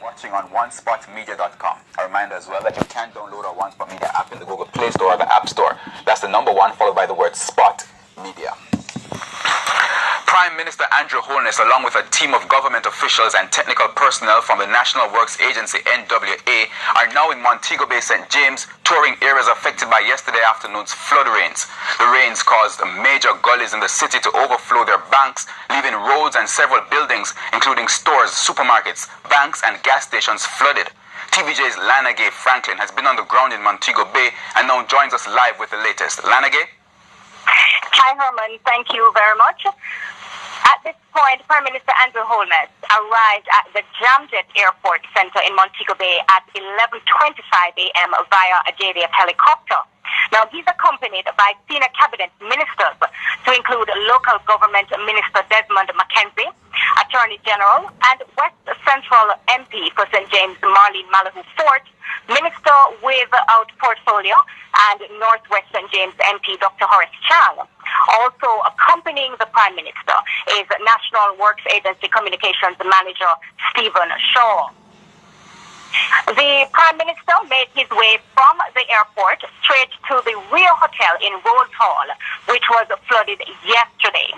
watching on onespotmedia.com. A reminder as well that you can download our One Spot Media app in the Google Play Store or the App Store. That's the number one followed by the word Spot Media. Prime Minister Andrew Holness, along with a team of government officials and technical personnel from the National Works Agency (NWA), are now in Montego Bay, St. James, touring areas affected by yesterday afternoon's flood rains. The rains caused major gullies in the city to overflow their banks, leaving roads and several buildings, including stores, supermarkets, banks, and gas stations, flooded. TVJ's Lanagay Franklin has been on the ground in Montego Bay and now joins us live with the latest. Lanagay? Hi, Herman. Thank you very much. At this point, Prime Minister Andrew Holness arrived at the Jamjet Airport Center in Montego Bay at 11:25 a.m. via a JDF helicopter. Now, he's accompanied by senior cabinet ministers, to include local government minister Desmond Mackenzie, Attorney General, and West Central MP for St. James Marlene Malahoo Fort, Minister without portfolio, and Northwest St. James MP Dr. Horace Chang. Also accompanying the Prime Minister is National Works Agency Communications Manager Stephen Shaw. The Prime Minister made his way from the airport straight to the Rio Hotel in Rose Hall, which was flooded yesterday.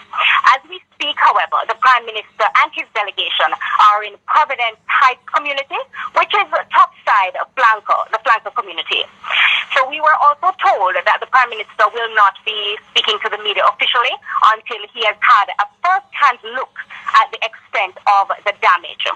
As we speak, however, the Prime Minister and his delegation are in Providence Heights community, which is top side of the Flanker community. So we were also told that the Prime Minister will not be speaking to the media officially until he has had a first-hand look at the extent of the damage.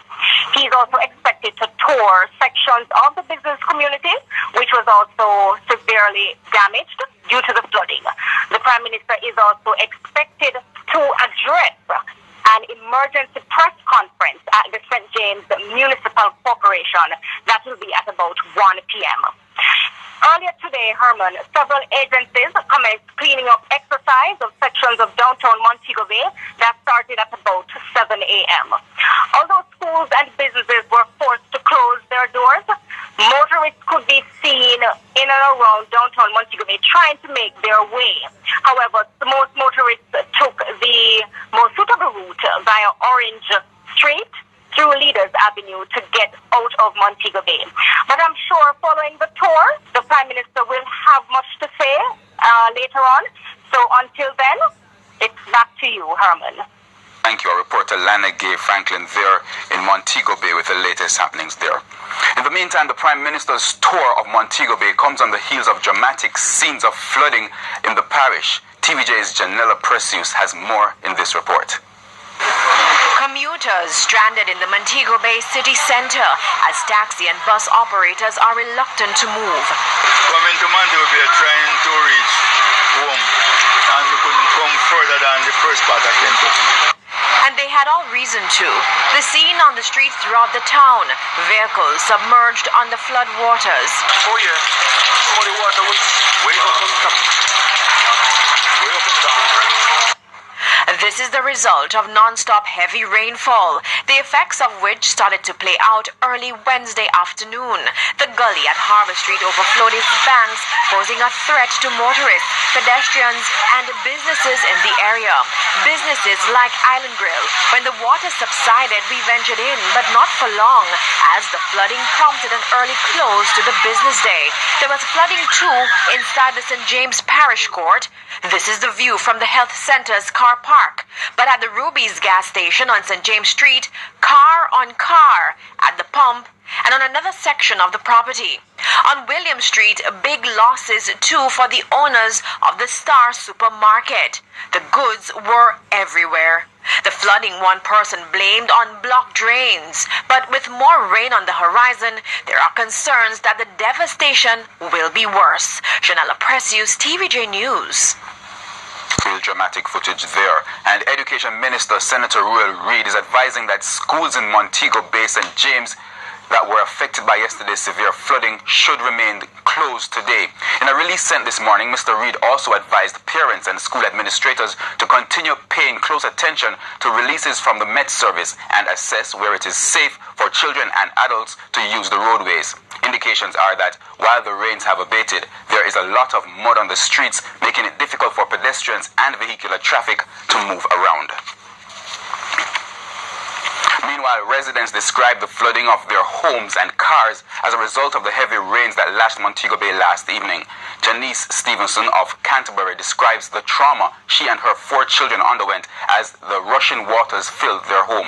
He's also expected to tour sections of the business community, which was also severely damaged due to the flooding. The Prime Minister is also expected to address an emergency press conference at the St. James Municipal Corporation. That will be at about 1 p.m. Earlier today, Herman, several agencies commenced cleaning up exercise of sections of downtown Montego Bay that started at about 7 a.m. Although schools and businesses were forced to close their doors, motorists could be seen in and around downtown Montego Bay trying to make their way. However, most motorists took the more suitable route via Orange Street through Leaders Avenue to get out of Montego Bay. But I'm sure following the tour, the Prime Minister will have much to say later on. So until then, it's back to you, Herman. Thank you. Our reporter Lanagay Franklin there in Montego Bay with the latest happenings there. In the meantime, the Prime Minister's tour of Montego Bay comes on the heels of dramatic scenes of flooding in the parish. TVJ's Janella Precious has more in this report. Commuters stranded in the Montego Bay city center as taxi and bus operators are reluctant to move. Coming to Montego Bay trying to reach home, and we couldn't come further than the first part I came to. And they had all reason to. The scene on the streets throughout the town, vehicles submerged on the flood waters. Oh yeah, oh, the water was way up on top. Way up on top. This is the result of non-stop heavy rainfall, the effects of which started to play out early Wednesday afternoon. The gully at Harbour Street overflowed its banks, posing a threat to motorists, pedestrians, and businesses in the area. Businesses like Island Grill. When the water subsided, we ventured in, but not for long, as the flooding prompted an early close to the business day. There was flooding too inside the St. James Parish Court. This is the view from the health center's car park. But at the Ruby's gas station on St. James Street, car on car at the pump and on another section of the property. On William Street, big losses too for the owners of the Star Supermarket. The goods were everywhere. The flooding one person blamed on blocked drains. But with more rain on the horizon, there are concerns that the devastation will be worse. Janella Precious, TVJ News. Real dramatic footage there. And Education Minister Senator Ruel Reid is advising that schools in Montego Bay, St. James, that were affected by yesterday's severe flooding should remain closed today. In a release sent this morning, Mr. Reid also advised parents and school administrators to continue paying close attention to releases from the Met Service and assess where it is safe for children and adults to use the roadways. Indications are that while the rains have abated, there is a lot of mud on the streets, making it difficult for pedestrians and vehicular traffic to move around. Meanwhile, residents described the flooding of their homes and cars as a result of the heavy rains that lashed Montego Bay last evening. Janice Stevenson of Canterbury describes the trauma she and her 4 children underwent as the rushing waters filled their home.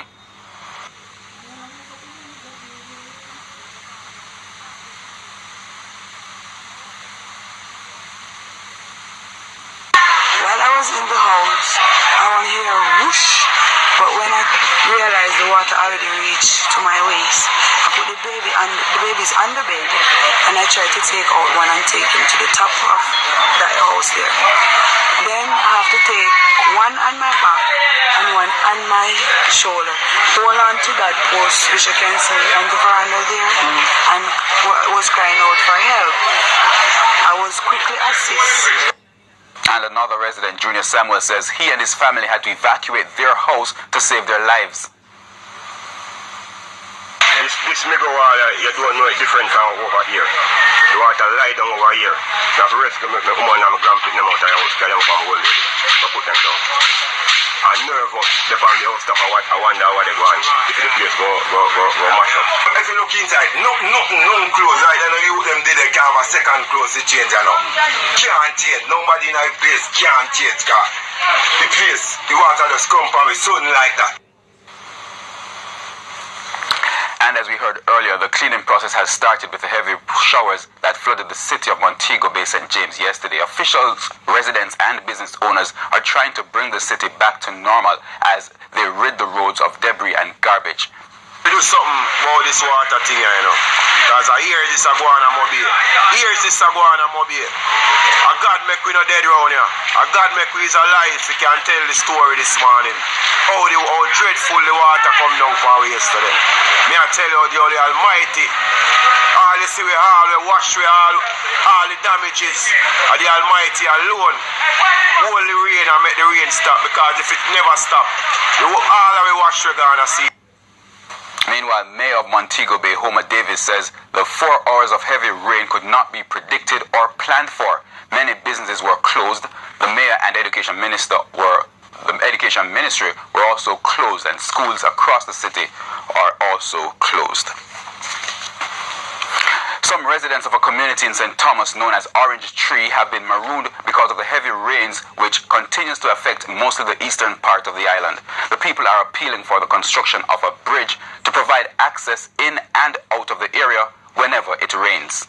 While I was in the house, I would hear a whoosh, but when I realized the water already reached to my waist, I put the baby's on the bed, and I tried to take out one and take him to the top of that house there. Then I have to take one on my back and one on my shoulder, hold on to that post, which you can see on the veranda there, and was crying out for help. I was quickly assisted. And another resident, Junior Samuel, says he and his family had to evacuate their house to save their lives. This mega water, you don't know it different from over here. The water lie down over here. You have to rescue my woman and my grandparents out of the house, carry them from the old lady, to put them down. I'm nervous, they found the house stuff, I wonder what they're going, if the place go mash up. If you look inside, nothing close, right? And you them did, they can't have a second close to change, you know. Can't change, nobody in the place can't change, because the place, the water just come from it, something like that. And as we heard earlier, the cleaning process has started with the heavy showers that flooded the city of Montego Bay, St. James yesterday. Officials, residents and business owners are trying to bring the city back to normal as they rid the roads of debris and garbage. We do something about this water thing, you know. Because I hear this a go on a mobile. Here's this a go on a mobile. A God make we no dead round here. A God make we is alive. We can tell the story this morning. How dreadful the water come down from yesterday. Me I tell you, the Almighty, all you see we wash we all the damages of the Almighty alone. Hold the rain and make the rain stop, because if it never stop, all of we wash we gonna see. Meanwhile, Mayor of Montego Bay, Homer Davis, says the 4 hours of heavy rain could not be predicted or planned for. Many businesses were closed. The mayor and the education ministry were also closed, and schools across the city are also closed. Some residents of a community in St. Thomas known as Orange Tree have been marooned because of the heavy rains, which continues to affect most of the eastern part of the island. The people are appealing for the construction of a bridge to provide access in and out of the area whenever it rains.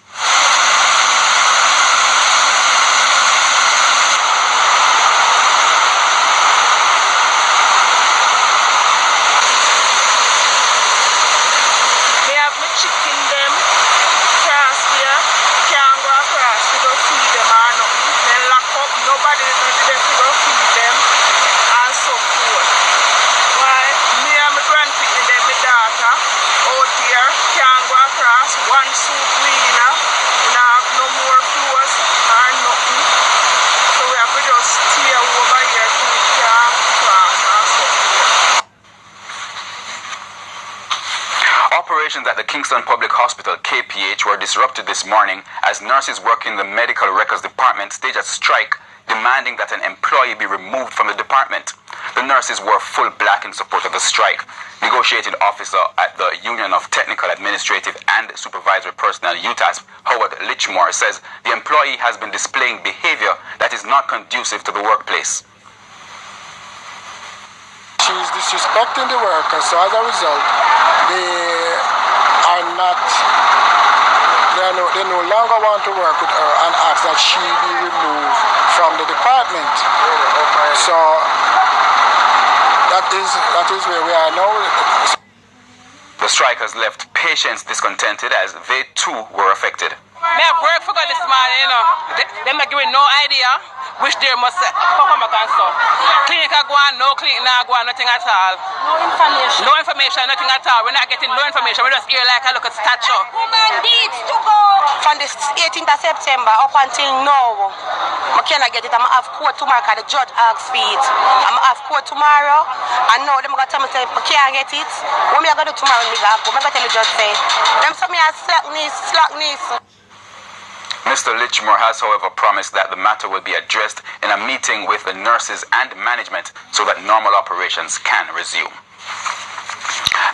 Operations at the Kingston Public Hospital, KPH, were disrupted this morning as nurses working in the Medical Records Department staged a strike demanding that an employee be removed from the department. The nurses wore full black in support of the strike. Negotiating officer at the Union of Technical, Administrative and Supervisory Personnel, UTASP, Howard Lichmore, says the employee has been displaying behavior that is not conducive to the workplace. She's disrespecting the workers, so as a result, they no longer want to work with her and ask that she be removed from the department. So that is where we are now. The strikers left patients discontented as they too were affected. Me have work for God this morning, you know. Them not giving no idea which they must come back and so. Clinic are going, no clinic not going, nothing at all. No information, nothing at all. We're not getting no information. We just hear like a look at statue. Woman needs to go. From the 18th of September up until now, I cannot get it. I'm going to have court tomorrow because the judge asks for it. I'm going to have court tomorrow, and now they're going to tell me I can't get it. What am I going to do tomorrow when I go? I'm going to tell the judge say, them some me are slackness. Mr. Lichmore has, however, promised that the matter will be addressed in a meeting with the nurses and management so that normal operations can resume.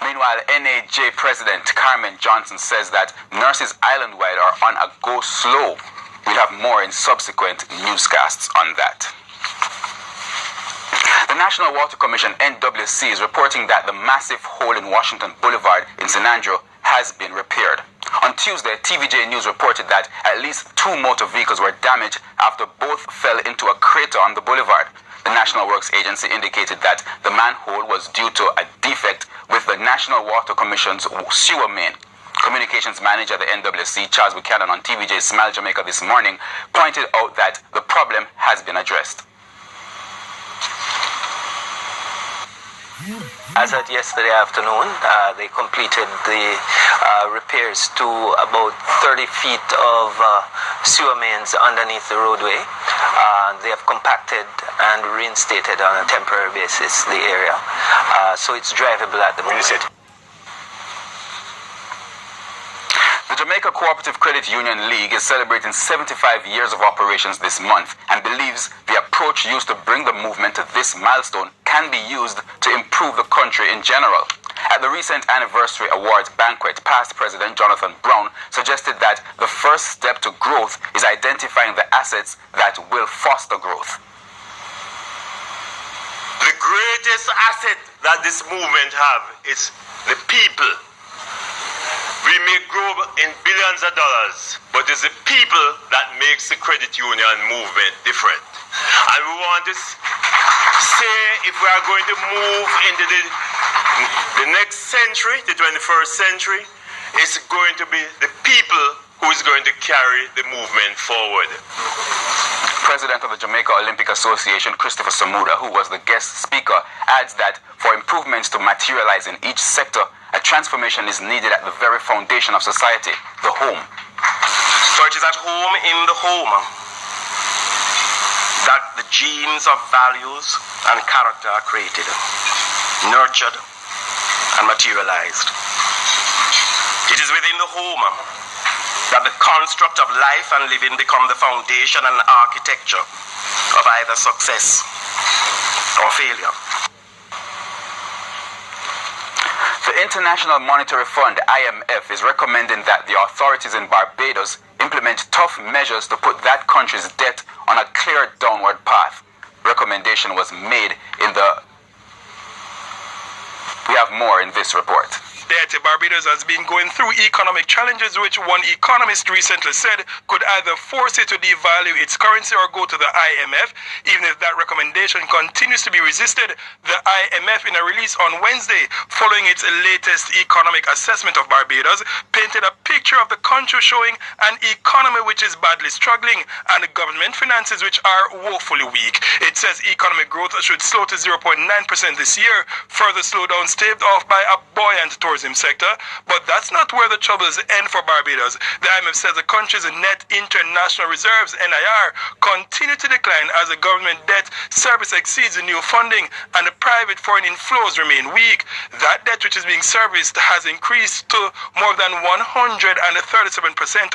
Meanwhile, NAJ President Carmen Johnson says that nurses island-wide are on a go slow. We'll have more in subsequent newscasts on that. The National Water Commission, NWC, is reporting that the massive hole in Washington Boulevard in San Andrew has been repaired. On Tuesday, TVJ News reported that at least 2 motor vehicles were damaged after both fell into a crater on the boulevard. The National Works Agency indicated that the manhole was due to a defect with the National Water Commission's sewer main. Communications manager at the NWC, Charles Buchanan, on TVJ's Smile Jamaica this morning, pointed out that the problem has been addressed. As at yesterday afternoon, they completed the repairs to about 30 feet of sewer mains underneath the roadway. They have compacted and reinstated on a temporary basis the area, so it's drivable at the moment. The Jamaica Cooperative Credit Union League is celebrating 75 years of operations this month and believes the approach used to bring the movement to this milestone can be used to improve the country in general. At the recent anniversary awards banquet, past President Jonathan Brown suggested that the first step to growth is identifying the assets that will foster growth. The greatest asset that this movement have is the people. We may grow in billions of dollars, but it's the people that makes the credit union movement different. And we want to say, if we are going to move into the next century, the 21st century, it's going to be the people who is going to carry the movement forward. President of the Jamaica Olympic Association, Christopher Samuda, who was the guest speaker, adds that for improvements to materialize in each sector, a transformation is needed at the very foundation of society, the home. So it is at home, in the home, that the genes of values and character are created, nurtured, and materialized. It is within the home that the construct of life and living become the foundation and architecture of either success or failure. The International Monetary Fund, IMF, is recommending that the authorities in Barbados implement tough measures to put that country's debt on a clear downward path. Recommendation was made in the... We have more in this report. Barbados has been going through economic challenges, which one economist recently said could either force it to devalue its currency or go to the IMF. Even if that recommendation continues to be resisted, the IMF, in a release on Wednesday, following its latest economic assessment of Barbados, painted a picture of the country showing an economy which is badly struggling and government finances which are woefully weak. It says economic growth should slow to 0.9% this year, further slowdown staved off by a buoyant tourism sector, but that's not where the troubles end for Barbados. The IMF says the country's net international reserves, NIR, continue to decline as the government debt service exceeds the new funding and the private foreign inflows remain weak. That debt which is being serviced has increased to more than 137%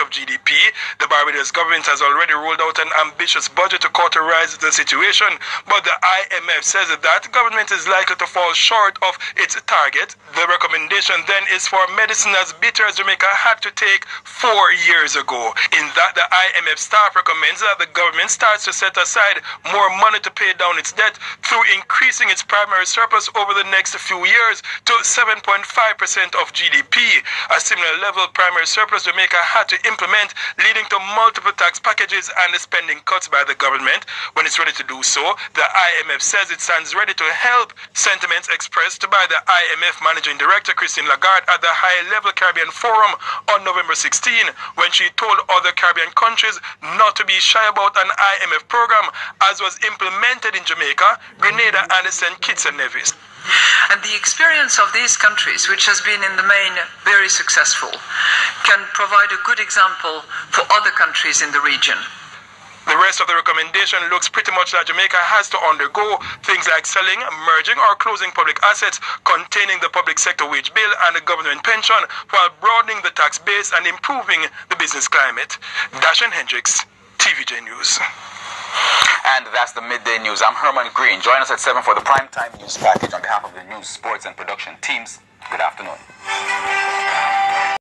of GDP. The Barbados government has already rolled out an ambitious budget to cauterize the situation, but the IMF says that government is likely to fall short of its target. The recommendation then is for medicine as bitter as Jamaica had to take 4 years ago. In that, the IMF staff recommends that the government starts to set aside more money to pay down its debt through increasing its primary surplus over the next few years to 7.5% of GDP. A similar level primary surplus Jamaica had to implement, leading to multiple tax packages and spending cuts by the government. When it's ready to do so, the IMF says it stands ready to help. Sentiments expressed by the IMF Managing Director Christine Lagarde at the High-Level Caribbean Forum on November 16, when she told other Caribbean countries not to be shy about an IMF program as was implemented in Jamaica, Grenada, and St. Kitts and Nevis. And the experience of these countries, which has been in the main very successful, can provide a good example for other countries in the region. The rest of the recommendation looks pretty much like Jamaica has to undergo things like selling, merging, or closing public assets containing the public sector wage bill and the government pension, while broadening the tax base and improving the business climate. Dashan Hendricks, TVJ News. And that's the Midday News. I'm Herman Green. Join us at 7 for the primetime news package. On behalf of the news, sports, and production teams, Good afternoon.